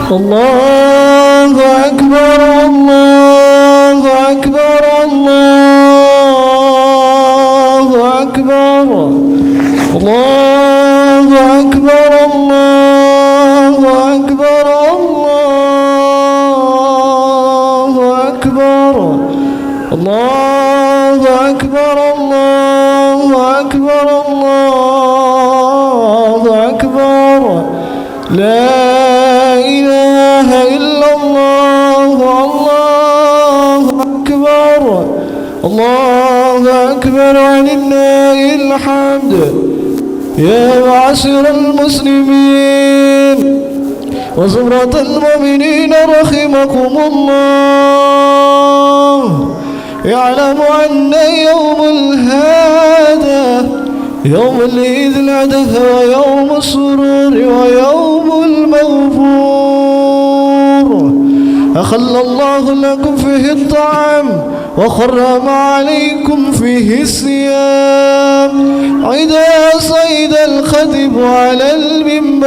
الله أكبر الله أكبر الله أكبر الله أكبر الله أكبر الله أكبر الله أكبر الله أكبر الله أكبر لا إله إلا الله الله أكبر الله أكبر ولله الحمد يا معشر المسلمين وزمرة المؤمنين رحمكم الله يعلم أن يوم هذا يوم العيد الأضحى ويوم السرور ويوم المغفور أخل الله لكم فيه الطعام وحرم عليكم فيه الصيام إذا صعد الخطيب على المنبر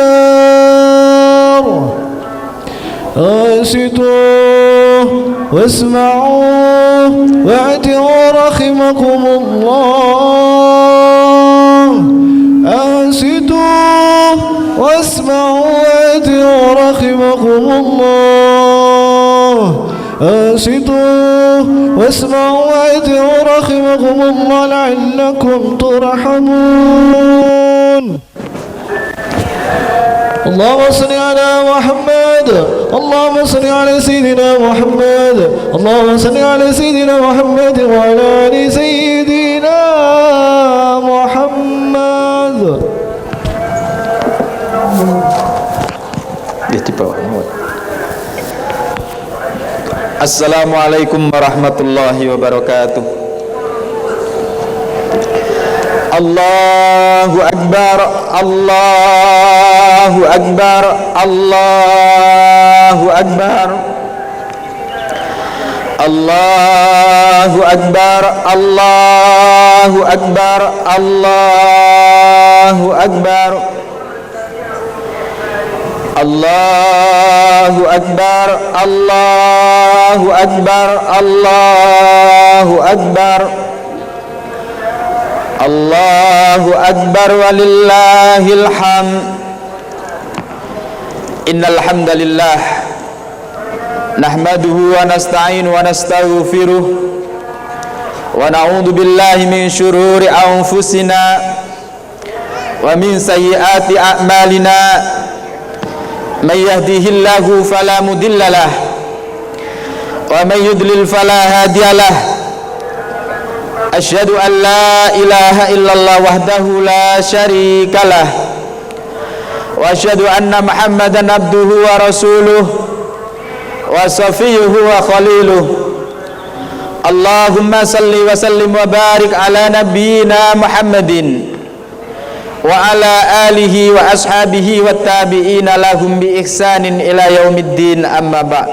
أنصتوا واسمعوا واعتوا رحمكم الله أنصتوا واسمعوا واعتوا رحمكم الله أنصتوا واسمعوا واعتوا رحمكم الله لعلكم ترحمون اللهم صل على محمد اللهم صل على سيدنا محمد اللهم صل على سيدنا محمد وعلى آل سيدنا محمد. Assalamualaikum warahmatullahi wabarakatuh. Allahu Akbar, Allahu Akbar, Allahu Akbar, Allahu Akbar, Allahu Akbar, Allahu Akbar, Allahu Akbar, Allahu Akbar, Allahu Akbar, Allahu Akbar walillahil hamd. Innal hamdalillah nahmaduhu wa nasta'inu wa nastaghfiruh wa na'udzu billahi min syururi anfusina wa min sayyiati a'malina. May yahdihillahu fala mudhillalah wa may yudlil fala hadiyalah. Asyhadu an la ilaha illallah wahdahu la syarikalah wa asyhadu anna Muhammadan abduhu wa rasuluh wa safiyyuhu wa khaliluh. Allahumma salli wa sallim wa barik ala nabiyyina Muhammadin wa ala alihi wa ashabihi wa tabi'ina lahum bi ihsanin ila yaumiddin, amma ba'.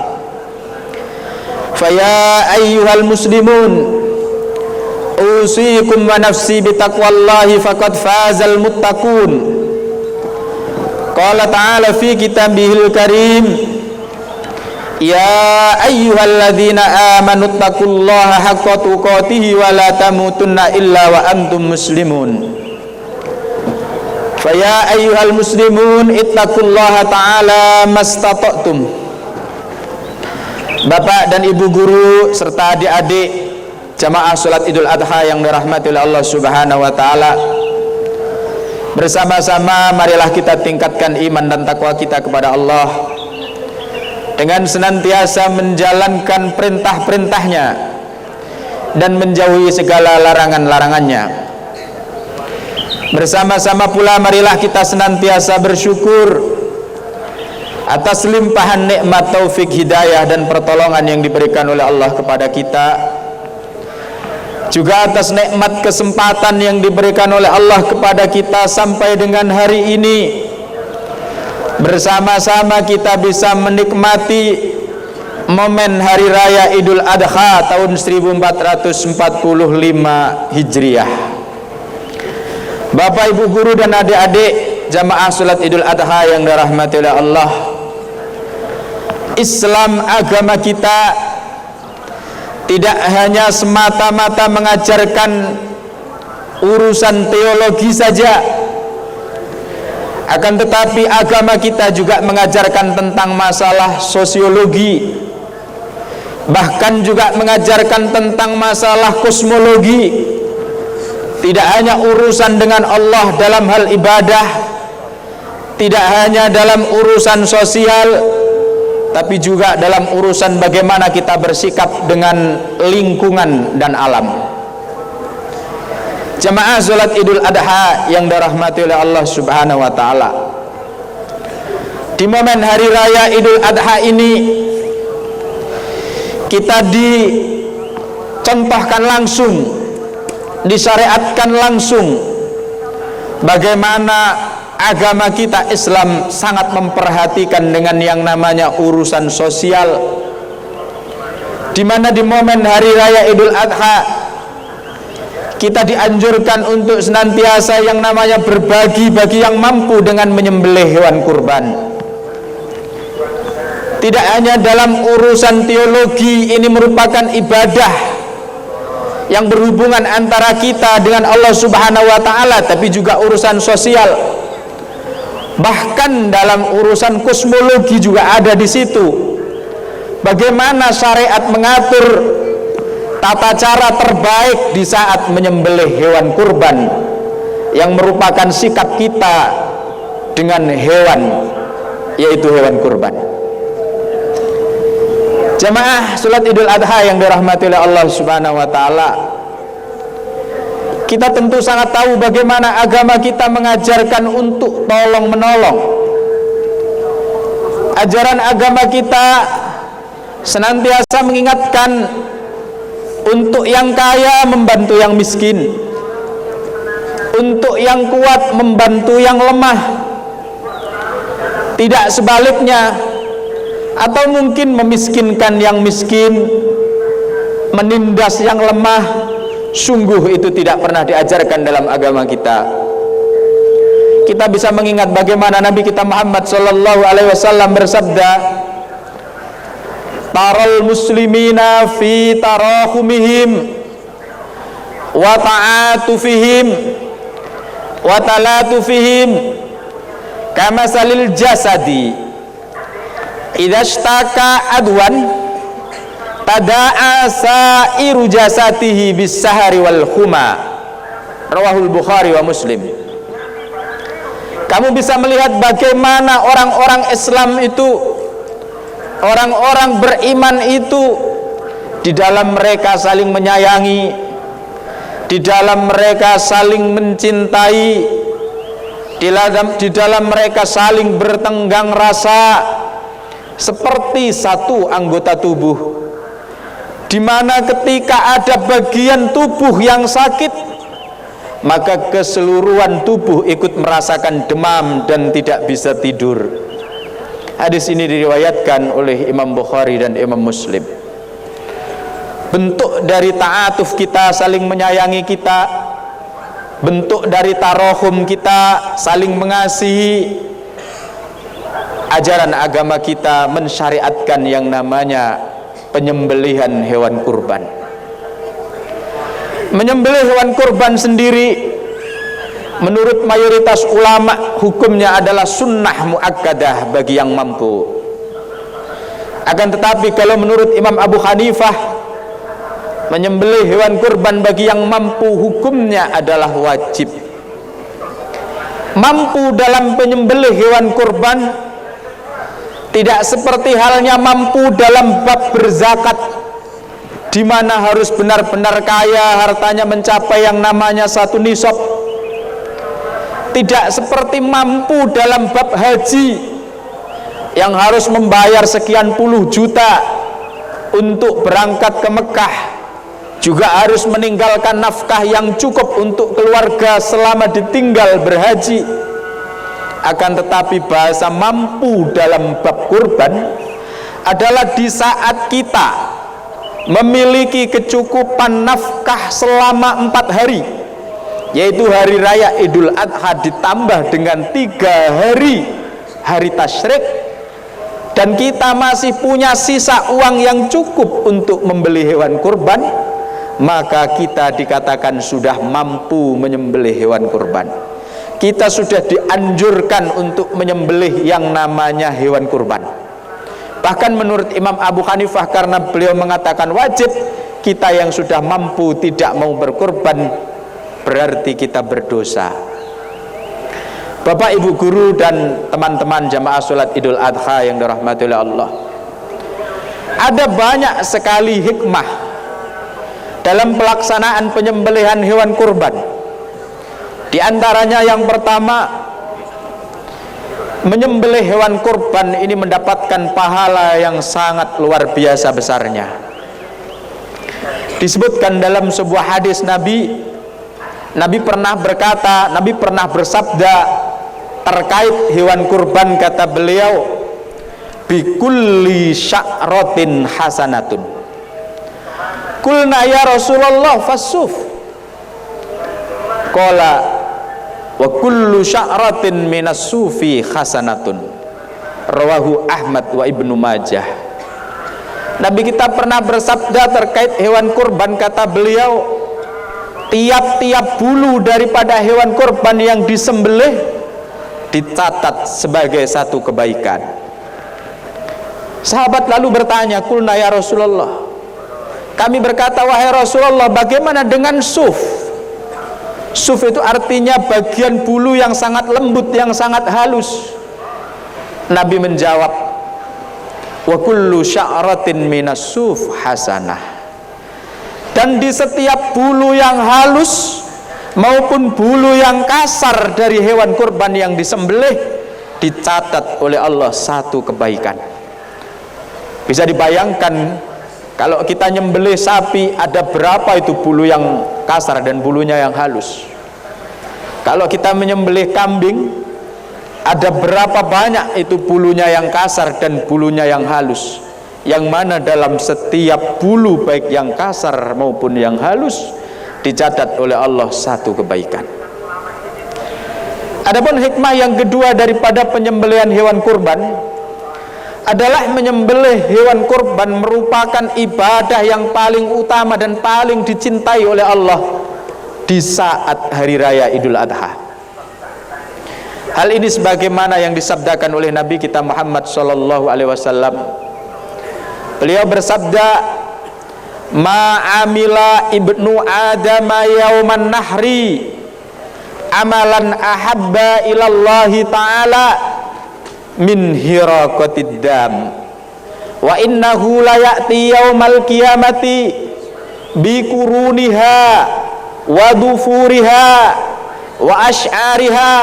Fa ya ayyuhal muslimun usikum wa nafsi bitaqwallahi faqad fazal muttaqun. Qala ta'ala fi kitabihil karim, ya ayyuhalladzina amanu taqullaha haqqa tuqatih wa la tamutunna illa wa antum muslimun. Fa ya ayyuhal muslimun ittaqullaha ta'ala mastata'tum. Bapak dan Ibu guru serta adik-adik jamaah salat Idul Adha yang dirahmati oleh Allah Subhanahu wa taala, bersama-sama marilah kita tingkatkan iman dan takwa kita kepada Allah dengan senantiasa menjalankan perintah-perintahnya dan menjauhi segala larangan-larangannya. Bersama-sama pula marilah kita senantiasa bersyukur atas limpahan nikmat taufik hidayah dan pertolongan yang diberikan oleh Allah kepada kita, juga atas nikmat kesempatan yang diberikan oleh Allah kepada kita sampai dengan hari ini bersama-sama kita bisa menikmati momen hari raya Idul Adha tahun 1445 Hijriah. Bapak, Ibu guru dan adik-adik jamaah salat Idul Adha yang dirahmati oleh Allah, Islam, agama kita tidak hanya semata-mata mengajarkan urusan teologi saja, akan tetapi agama kita juga mengajarkan tentang masalah sosiologi, bahkan juga mengajarkan tentang masalah kosmologi. Tidak hanya urusan dengan Allah dalam hal ibadah, tidak hanya dalam urusan sosial, tapi juga dalam urusan bagaimana kita bersikap dengan lingkungan dan alam. Jamaah salat Idul Adha yang dirahmati oleh Allah Subhanahu wa taala. Di momen hari raya Idul Adha ini kita dicontohkan langsung, disyariatkan langsung bagaimana agama kita Islam sangat memperhatikan dengan yang namanya urusan sosial, di mana di momen hari raya Idul Adha kita dianjurkan untuk senantiasa yang namanya berbagi bagi yang mampu dengan menyembelih hewan kurban. Tidak hanya dalam urusan teologi, ini merupakan ibadah yang berhubungan antara kita dengan Allah Subhanahu wa taala, tapi juga urusan sosial. Bahkan dalam urusan kosmologi juga ada di situ. Bagaimana syariat mengatur tata cara terbaik di saat menyembelih hewan kurban, yang merupakan sikap kita dengan hewan, yaitu hewan kurban. Jamaah salat Idul Adha yang dirahmati oleh Allah Subhanahu wa taala, kita tentu sangat tahu bagaimana agama kita mengajarkan untuk tolong menolong. Ajaran agama kita senantiasa mengingatkan untuk yang kaya membantu yang miskin, untuk yang kuat membantu yang lemah, tidak sebaliknya, atau mungkin memiskinkan yang miskin, menindas yang lemah. Sungguh itu tidak pernah diajarkan dalam agama kita. Kita bisa mengingat bagaimana Nabi kita Muhammad sallallahu alaihi wasallam bersabda, taral muslimina fi tarahumihim wa ta'atufihim wa talatufihim kama salil jasadi idza ishtaka adwan tada'a sa'iru jasatihi bis sahari wal huma. Rawahul Bukhari wa Muslim. Kamu bisa melihat bagaimana orang-orang Islam itu, orang-orang beriman itu, di dalam mereka saling menyayangi, di dalam mereka saling mencintai, di dalam mereka saling bertenggang rasa seperti satu anggota tubuh, di mana ketika ada bagian tubuh yang sakit, maka keseluruhan tubuh ikut merasakan demam dan tidak bisa tidur. Hadis ini diriwayatkan oleh Imam Bukhari dan Imam Muslim. Bentuk dari ta'atuf kita, saling menyayangi kita, bentuk dari tarohum kita, saling mengasihi. Ajaran agama kita mensyariatkan yang namanya penyembelihan hewan kurban. Menyembelih hewan kurban sendiri menurut mayoritas ulama hukumnya adalah sunnah muakkadah bagi yang mampu. Akan tetapi kalau menurut Imam Abu Hanifah, menyembelih hewan kurban bagi yang mampu hukumnya adalah wajib. Mampu dalam penyembelih hewan kurban tidak seperti halnya mampu dalam bab berzakat, di mana harus benar-benar kaya, hartanya mencapai yang namanya 1 nisab. Tidak seperti mampu dalam bab haji, yang harus membayar sekian puluh juta untuk berangkat ke Mekah, juga harus meninggalkan nafkah yang cukup untuk keluarga selama ditinggal berhaji. Akan tetapi bahasa mampu dalam bab kurban adalah di saat kita memiliki kecukupan nafkah selama 4 hari, yaitu hari raya Idul Adha ditambah dengan 3 hari tasyrik, dan kita masih punya sisa uang yang cukup untuk membeli hewan kurban, maka kita dikatakan sudah mampu menyembelih hewan kurban. Kita sudah dianjurkan untuk menyembelih yang namanya hewan kurban. Bahkan menurut Imam Abu Hanifah, karena beliau mengatakan wajib, kita yang sudah mampu tidak mau berkurban berarti kita berdosa. Bapak, Ibu guru dan teman-teman jamaah sholat Idul Adha yang dirahmati oleh Allah, ada banyak sekali hikmah dalam pelaksanaan penyembelihan hewan kurban. Di antaranya yang pertama, menyembelih hewan kurban ini mendapatkan pahala yang sangat luar biasa besarnya. Disebutkan dalam sebuah hadis Nabi pernah berkata, Nabi pernah bersabda terkait hewan kurban, kata beliau, bikulli sya'ratin hasanatun. Qulna ya Rasulullah fasuf. Qala wa kullu sya'ratin minas sufi hasanatun. Rawahu Ahmad wa Ibnu Majah. Nabi kita pernah bersabda terkait hewan kurban, kata beliau, tiap-tiap bulu daripada hewan kurban yang disembelih dicatat sebagai satu kebaikan. Sahabat lalu bertanya, qulna ya Rasulullah, kami berkata, wahai Rasulullah, bagaimana dengan suf? Suf itu artinya bagian bulu yang sangat lembut, yang sangat halus. Nabi menjawab, wa kullu sya'ratin minas suf hasanah. Dan di setiap bulu yang halus maupun bulu yang kasar dari hewan kurban yang disembelih dicatat oleh Allah satu kebaikan. Bisa dibayangkan kalau kita nyembelih sapi, ada berapa itu bulu yang kasar dan bulunya yang halus. Kalau kita menyembelih kambing, ada berapa banyak itu bulunya yang kasar dan bulunya yang halus, yang mana dalam setiap bulu baik yang kasar maupun yang halus dicatat oleh Allah satu kebaikan. Adapun hikmah yang kedua daripada penyembelihan hewan kurban adalah menyembelih hewan kurban merupakan ibadah yang paling utama dan paling dicintai oleh Allah di saat hari raya Idul Adha. Hal ini sebagaimana yang disabdakan oleh Nabi kita Muhammad sallallahu alaihi wasallam. Beliau bersabda, ma'amila ibnu Adam yauman nahri amalan ahabba ilallahi ta'ala min hiraqatid dam wa innahu la ya'ti yaumal qiyamati bi kuruniha wa dufuriha wa ash'ariha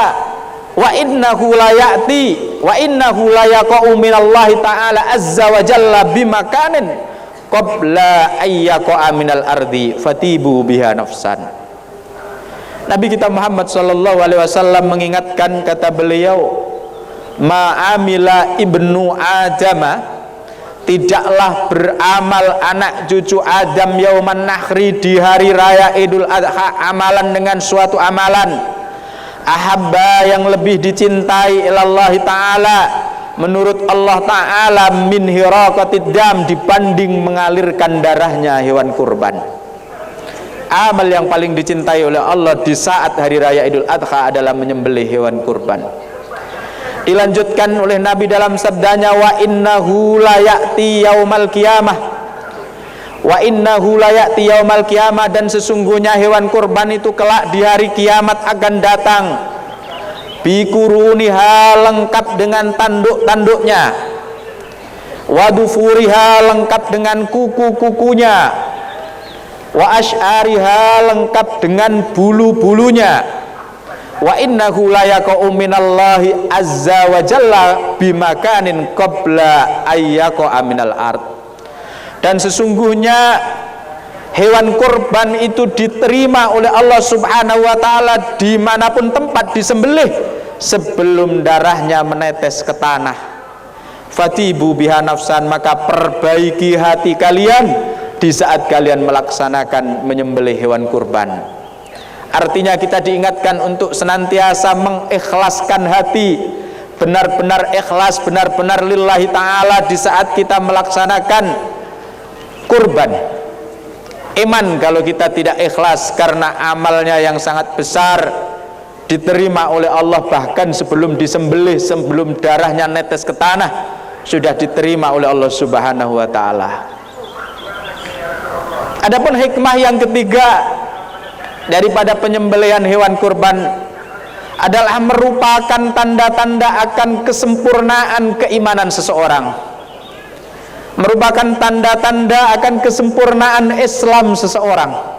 wa innahu la ya'ti wa innahu la yaqa'u minallahi ta'ala azza wa jalla bimakanin qabla ayyaqa'a minal ardi fatibu biha nafsan. Nabi kita Muhammad sallallahu alaihi wasallam mengingatkan, kata beliau, ma'amila ibnu Adama, tidaklah beramal anak cucu Adam yauman nahri di hari raya Idul Adha amalan dengan suatu amalan ahabba yang lebih dicintai ilallahi ta'ala menurut Allah Ta'ala min hiraqatid dam dibanding mengalirkan darahnya hewan kurban. Amal yang paling dicintai oleh Allah di saat hari raya Idul Adha adalah menyembelih hewan kurban. Dilanjutkan oleh Nabi dalam sabdanya, wa innahu la ya'ti yaumal qiyamah, wa innahu la ya'ti yaumal qiyamah, dan sesungguhnya hewan kurban itu kelak di hari kiamat akan datang bikuruniha lengkap dengan tanduk-tanduknya, wadufuriha lengkap dengan kuku-kukunya, wa ash'ariha lengkap dengan bulu-bulunya, wa innahu la yaqa'u minallahi azza wa jalla bimakanin qabla ayyaqa'a minal ard. Dan sesungguhnya hewan kurban itu diterima oleh Allah subhanahu wa ta'ala dimanapun tempat disembelih sebelum darahnya menetes ke tanah. Fatibu biha nafsan, maka perbaiki hati kalian di saat kalian melaksanakan menyembelih hewan kurban. Artinya kita diingatkan untuk senantiasa mengikhlaskan hati benar-benar ikhlas, benar-benar lillahi ta'ala di saat kita melaksanakan kurban. Iman kalau kita tidak ikhlas karena amalnya yang sangat besar diterima oleh Allah, bahkan sebelum disembelih, sebelum darahnya netes ke tanah sudah diterima oleh Allah Subhanahu wa ta'ala. Adapun hikmah yang ketiga daripada penyembelihan hewan kurban adalah merupakan tanda-tanda akan kesempurnaan keimanan seseorang, merupakan tanda-tanda akan kesempurnaan Islam seseorang.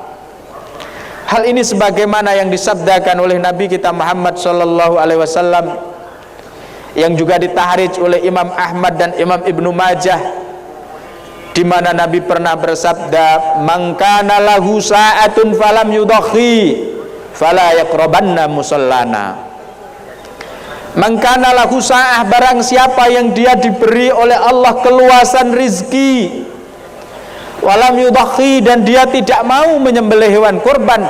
Hal ini sebagaimana yang disabdakan oleh Nabi kita Muhammad sallallahu alaihi wasallam, yang juga ditahrij oleh Imam Ahmad dan Imam Ibnu Majah, di mana Nabi pernah bersabda, "Man kana lahu sa'atun falam yudakhi fala yaqrabanna musallana." Man kana lahu sa'ah, barang siapa yang dia diberi oleh Allah keluasan rizki, walam yudakhi, dan dia tidak mau menyembelih hewan kurban,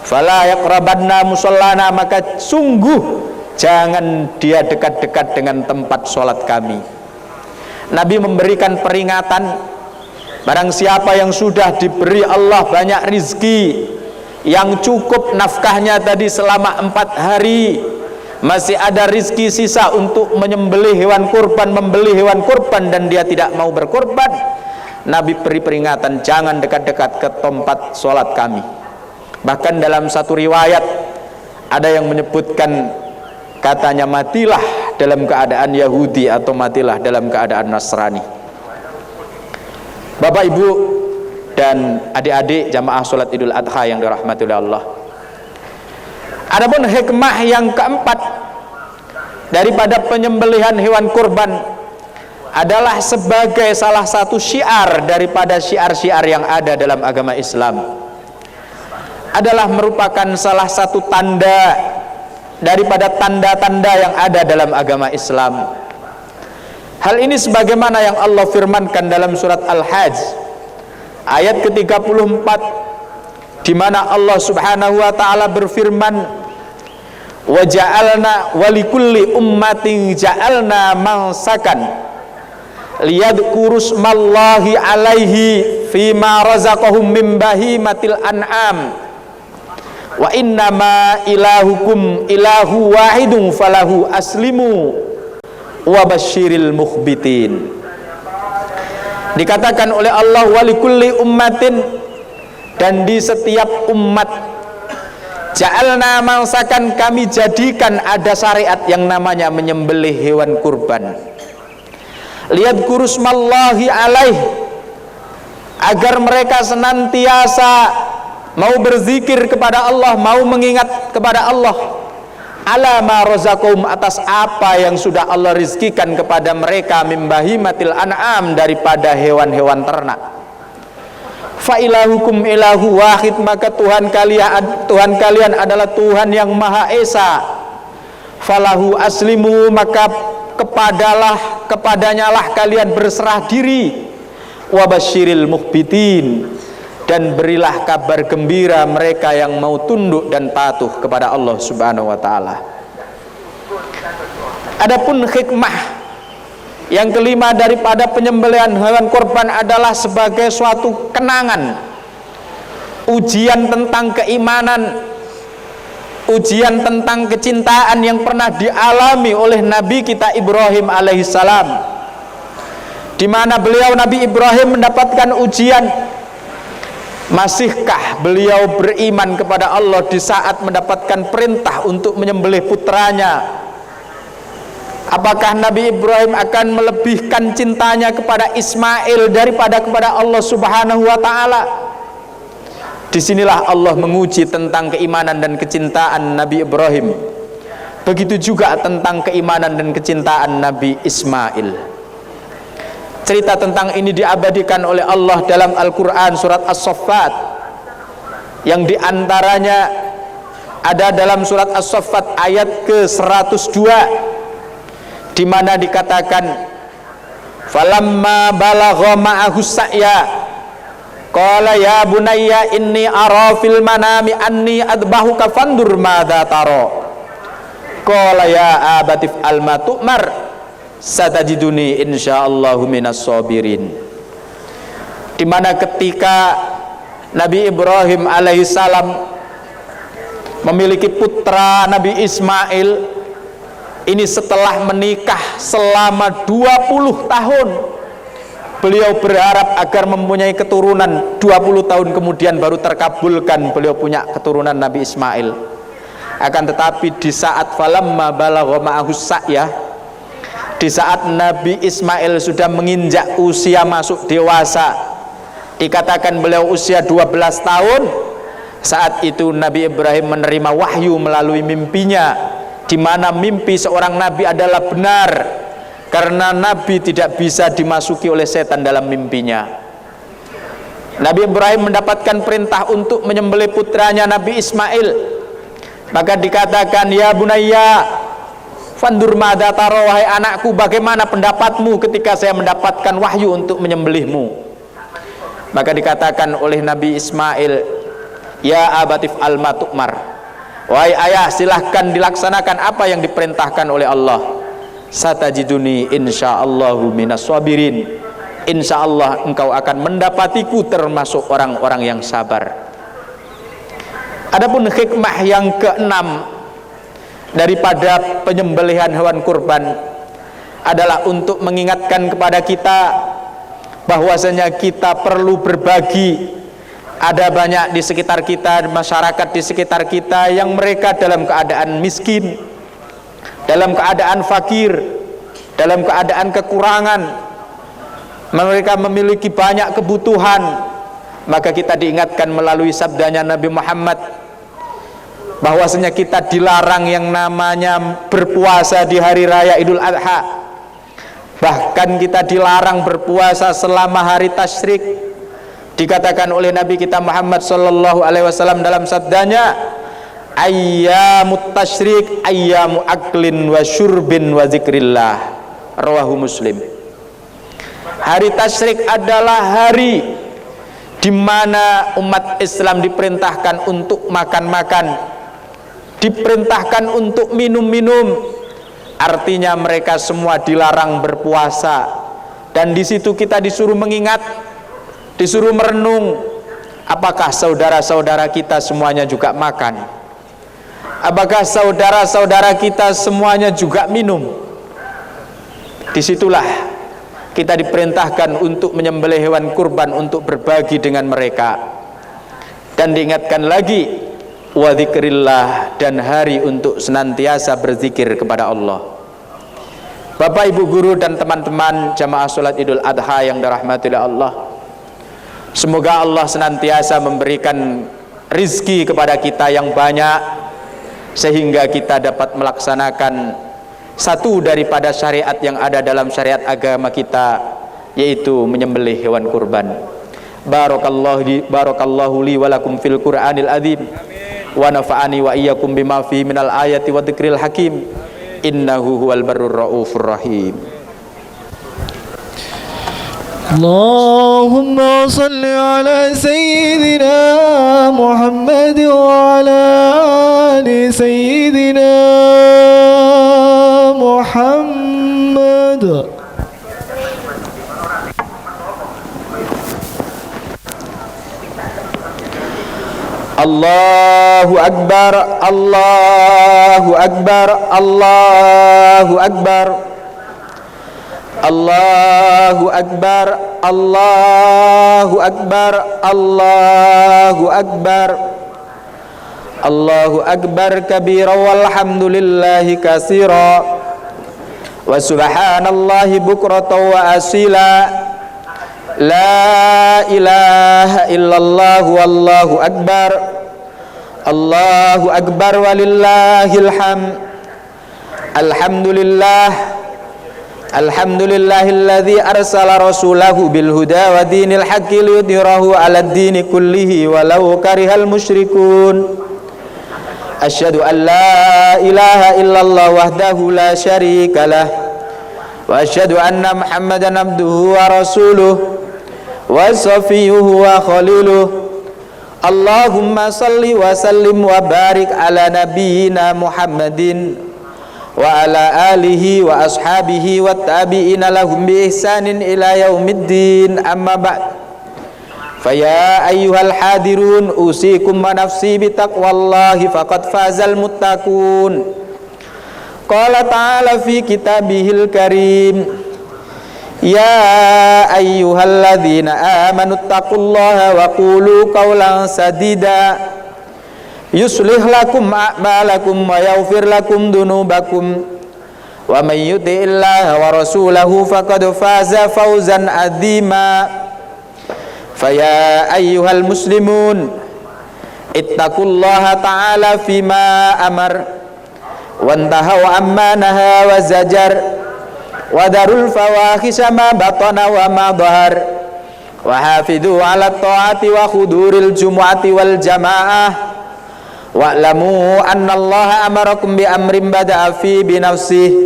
fala yaqrabanna musallana, maka sungguh jangan dia dekat-dekat dengan tempat sholat kami. Nabi memberikan peringatan, barang siapa yang sudah diberi Allah banyak rizki, yang cukup nafkahnya tadi selama 4 hari, masih ada rizki sisa untuk menyembelih hewan kurban, membeli hewan kurban, dan dia tidak mau berkurban, Nabi beri peringatan, jangan dekat-dekat ke tempat sholat kami. Bahkan dalam satu riwayat ada yang menyebutkan, katanya matilah dalam keadaan Yahudi atau matilah dalam keadaan Nasrani. Bapak, Ibu, dan adik-adik jamaah sholat Idul Adha yang dirahmati oleh Allah, adapun hikmah yang keempat daripada penyembelihan hewan kurban adalah sebagai salah satu syiar daripada syiar-syiar yang ada dalam agama Islam, adalah merupakan salah satu tanda daripada tanda-tanda yang ada dalam agama Islam. Hal ini sebagaimana yang Allah firmankan dalam surat Al-Hajj ayat ke-34, di mana Allah Subhanahu wa taala berfirman, "Wa ja'alna wa likulli ummatin ja'alna mansakan liyadhkuru smallahi 'alaihi fima razaqahum min bahimatil an'am wa innama ilahukum ilahu wahidun falahu aslimu wa basyiril mukhbitin." Dikatakan oleh Allah, walikulli ummatin, dan di setiap umat, ja'alna mansakan, kami jadikan ada syariat yang namanya menyembelih hewan kurban, liyadhkuru smallahi alaih, agar mereka senantiasa mau berzikir kepada Allah, mau mengingat kepada Allah, ala ma razaqahum, atas apa yang sudah Allah rizkikan kepada mereka, min bahimatil an'am, daripada hewan-hewan ternak. Fa ilahukum ilahu wahid, maka Tuhan kalian adalah Tuhan yang Maha Esa. Falahu aslimu, maka kepadanyalah kalian berserah diri. Wa basyiril mukhbitin, dan berilah kabar gembira mereka yang mau tunduk dan patuh kepada Allah Subhanahu wa taala. Adapun hikmah yang kelima daripada penyembelihan hewan kurban adalah sebagai suatu kenangan, ujian tentang keimanan, ujian tentang kecintaan yang pernah dialami oleh Nabi kita Ibrahim alaihissalam, di mana Nabi Ibrahim mendapatkan ujian. Masihkah beliau beriman kepada Allah di saat mendapatkan perintah untuk menyembelih putranya? Apakah Nabi Ibrahim akan melebihkan cintanya kepada Ismail daripada kepada Allah Subhanahu wa taala? Disinilah Allah menguji tentang keimanan dan kecintaan Nabi Ibrahim. Begitu juga tentang keimanan dan kecintaan Nabi Ismail. Cerita tentang ini diabadikan oleh Allah dalam Al-Quran surat As-Saffat, yang diantaranya ada dalam surat As-Saffat ayat ke-102, di mana dikatakan, falamma balagha ma'ahu sa'ya qala ya bunayya inni ara fil manami anni adbahuka fandur madza tara qala ya abatif alma tu'mar satajiduni insyaallahu minas sabirin. Di mana ketika Nabi Ibrahim alaihissalam memiliki putra Nabi Ismail, ini setelah menikah selama 20 tahun, beliau berharap agar mempunyai keturunan. 20 tahun kemudian baru terkabulkan beliau punya keturunan Nabi Ismail. Akan tetapi di saat falamma balagha ma'ahus sa'yah, di saat Nabi Ismail sudah menginjak usia masuk dewasa, dikatakan beliau usia 12 tahun, saat itu Nabi Ibrahim menerima wahyu melalui mimpinya, di mana mimpi seorang nabi adalah benar karena nabi tidak bisa dimasuki oleh setan dalam mimpinya. Nabi Ibrahim mendapatkan perintah untuk menyembelih putranya Nabi Ismail, maka dikatakan ya bunayya fandur madza tara, wahai anakku, bagaimana pendapatmu ketika saya mendapatkan wahyu untuk menyembelihmu? Maka dikatakan oleh Nabi Ismail, ya abatif alma tu'mar, wahai ayah, silahkan dilaksanakan apa yang diperintahkan oleh Allah. Satajiduni insyaallahu minas sabirin, insyaallah engkau akan mendapatiku termasuk orang-orang yang sabar. Adapun hikmah yang keenam daripada penyembelihan hewan kurban adalah untuk mengingatkan kepada kita bahwasanya kita perlu berbagi. Ada banyak di sekitar kita, masyarakat di sekitar kita yang mereka dalam keadaan miskin, dalam keadaan fakir, dalam keadaan kekurangan, mereka memiliki banyak kebutuhan. Maka kita diingatkan melalui sabdanya Nabi Muhammad bahwasanya kita dilarang yang namanya berpuasa di hari raya Idul Adha. Bahkan kita dilarang berpuasa selama hari tasyrik. Dikatakan oleh Nabi kita Muhammad sallallahu alaihi wasallam dalam sabdanya, ayyamut tasyrik ayyamu aklin wa syurbin wa zikrillah, rawahu Muslim. Hari tasyrik adalah hari di mana umat Islam diperintahkan untuk makan-makan, diperintahkan untuk minum-minum. Artinya mereka semua dilarang berpuasa, dan di situ kita disuruh mengingat, disuruh merenung, apakah saudara-saudara kita semuanya juga makan? Apakah saudara-saudara kita semuanya juga minum? Disitulah kita diperintahkan untuk menyembelih hewan kurban untuk berbagi dengan mereka. Dan diingatkan lagi, wa dzikrillah, dan hari untuk senantiasa berzikir kepada Allah. Bapak, Ibu guru dan teman-teman jamaah salat Idul Adha yang dirahmati oleh Allah, semoga Allah senantiasa memberikan rizki kepada kita yang banyak, sehingga kita dapat melaksanakan satu daripada syariat yang ada dalam syariat agama kita, yaitu menyembelih hewan kurban. Barakallahu li wa lakum fil Qur'anil azim, wa nafa'ani wa iyyakum bima fi minal ayati wa dzikril hakim, innahu huwal barrur raufur rahim. Allahumma salli ala sayyidina Muhammad wa ala ali sayyidina Muhammad. Allahu Akbar, Allahu Akbar, Allahu Akbar, Allahu Akbar, Allahu Akbar, Allahu Akbar, Allahu Akbar kabira walhamdulillahi katsira wa subhanallahi bukratan wa asila. La ilaha illallah wallahu akbar, Allahu akbar walillahil hamd. Alhamdulillah, alhamdulillahilladzi arsala rasulahu bil huda wa dinil haqqi liyudhhirahu 'alad dini kullihi walau karihal musyrikun. Asyhadu an la ilaha illallah wahdahu la syarikalah, wa asyhadu anna Muhammadan abduhu wa rasuluh wa safiyuhu wa khaliluh. Allahumma salli wa sallim wa barik ala nabiyyina Muhammadin wa ala alihi wa ashabihi wa tabi'ina lahum bi ihsanin ila yaumiddin amma ba'd. Faya ayyuhal hadirun usikum wa nafsi bi taqwallahi faqad fazal muttaqun. Qala ta'ala fi kitabihil karim, ya ayyuhalladzina amanu taqullaha wa qulu qawlan sadida yuslih lakum a'malakum wa yaghfir lakum dunubakum wa may yuti'illaha wa rasulahu faqad faza fawzan 'azima. Faya ayyuhal muslimun ittaqullaha ta'ala fima amar wantahaw amma naha wa zajar wa darul fawahisha ma batana wa ma dhahar wa hafidhu 'ala ta'ati wa huduril jumu'ati wal jamaah wa'lamu anna allaha amarakum bi amrin bada'a fi bi nafsihi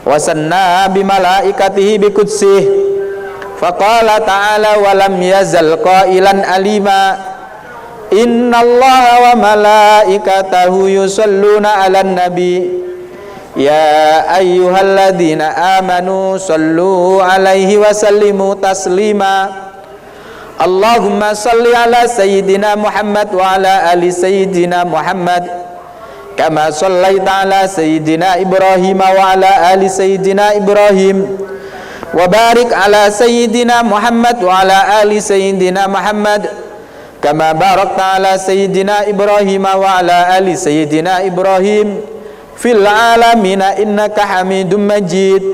wa sanna bi malaikatihi bi qudsih faqala ta'ala wa lam yazal qailan alima inna allaha wa malaikatahu yusalluna 'alan nabi ya ayyuhalladzina amanu sallu 'alaihi wa sallimu taslima. Allahumma salli ala sayyidina Muhammad wa ala ali sayyidina Muhammad kama sallaita ala sayyidina Ibrahim wa ala ali sayyidina Ibrahim wa barik ala sayyidina Muhammad wa ala ali sayyidina Muhammad kama barakta ala sayyidina Ibrahim wa ala ali sayyidina Ibrahim fil alamina innaka Hamidum Majid.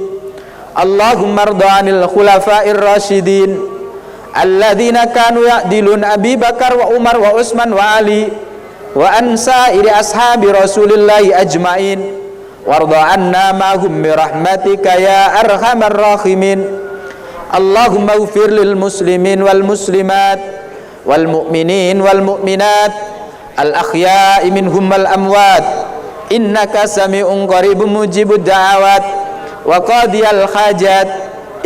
Allahumma arda 'anil khulafa'ir rasyidin alladzina kanu ya'dilun Abi Bakar wa Umar wa Utsman wa Ali wa an sa'iri ashabi Rasulillahi ajmain warda anna ma'hum bi rahmatika ya arhamar rahimin. Allahumma ighfir lil muslimin wal muslimat wal mu'minin wal mu'minat al akhya'i minhum wal amwat innaka sami'un qaribun mujibud da'awat wa qadiyal hajat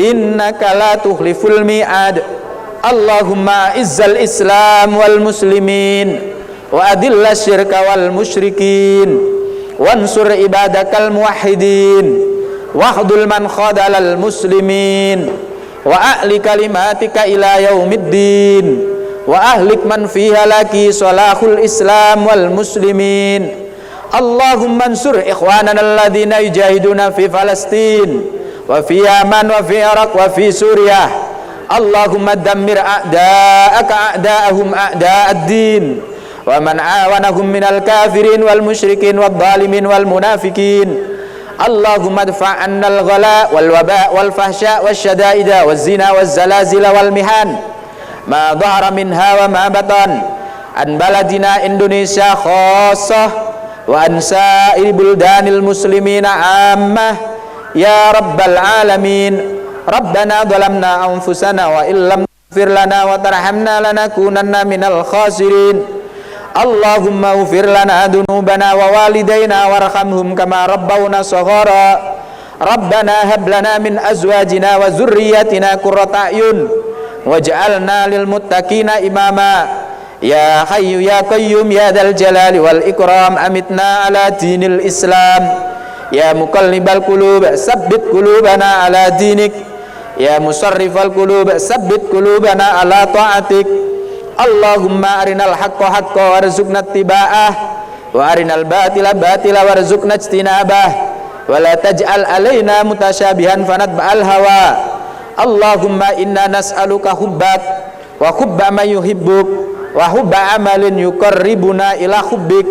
innaka la tukhliful mi'ad. Allahumma izzal islam wal muslimin wa adilla syirka wal musyrikin wansur ibadakal muwahhidin wahdul man khadalal muslimin wa a'li kalimatika ila yaumiddin wa ahlik man fiha laki salahul islam wal muslimin. Allahumma ansur ikhwanana alladhina yujahiduna fi Palestin wa fi Yaman wa fi Iraq wa fi Suriah. Allahumma dammir a'da'aka a'da'ahum a'da'ad-din wa man awanahum minal kafirin wal musyrikin wal zalimin wal munafikin. Allahumma adfa' 'annal ghala wal waba' wal fahsya' wasyada'ida waz zina waz zalazila wal mihan ma dhahara minha wa ma batan an baladina Indonesia khassah wa an sa'iri buldanil muslimina 'ammah ya rabbal alamin. Rabbana zalamna anfusana wa illam taghfir lana wa tarhamna lanakunanna minal khasirin. Allahumma ighfir lana dhunubana wa walidayna warhamhum kama rabbawna shaghara. Rabbana hab lana min azwajina wa dzurriyyatina qurrata a'yun waj'alna lil muttaqina imama. Ya hayyu ya qayyum ya dzal jalali wal ikram amitna ala dinil Islam. Ya muqallibal qulub tsabbit qulubana ala dinik. Ya musarrifal qulub tsabbit qulubana ala ta'atik. Allahumma arinal haqqa haqqan warzuqna ittiba'ah wa arinal batila batila warzuqna ijtinabah wa la taj'al alaina mutasyabihan fanatba'al hawa. Allahumma inna nas'aluka hubbak wa hubba man yuhibbuk wa hubba amalin yuqarribuna ila hubbik.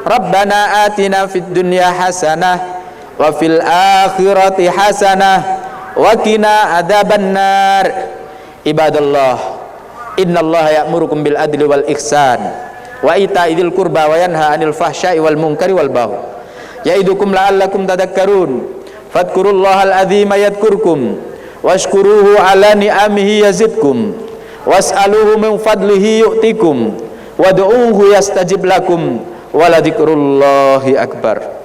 Rabbana atina fid dunya hasanah wa fil akhirati hasanah wa qina adzabannar. Ibadallah, innallaha ya'murukum bil adli wal ihsan wa ita'idil qurba wa yanha 'anil fahsya'i wal munkari wal baghi ya'idukum la'allakum tadhakkarun. Fadhkurullahal 'azima yadhkurkum washkuruhu 'ala ni'amihi yazidkum was'aluhu min fadlihi yu'tikum wad'uuhu yastajib lakum wa la dzikrullahi akbar.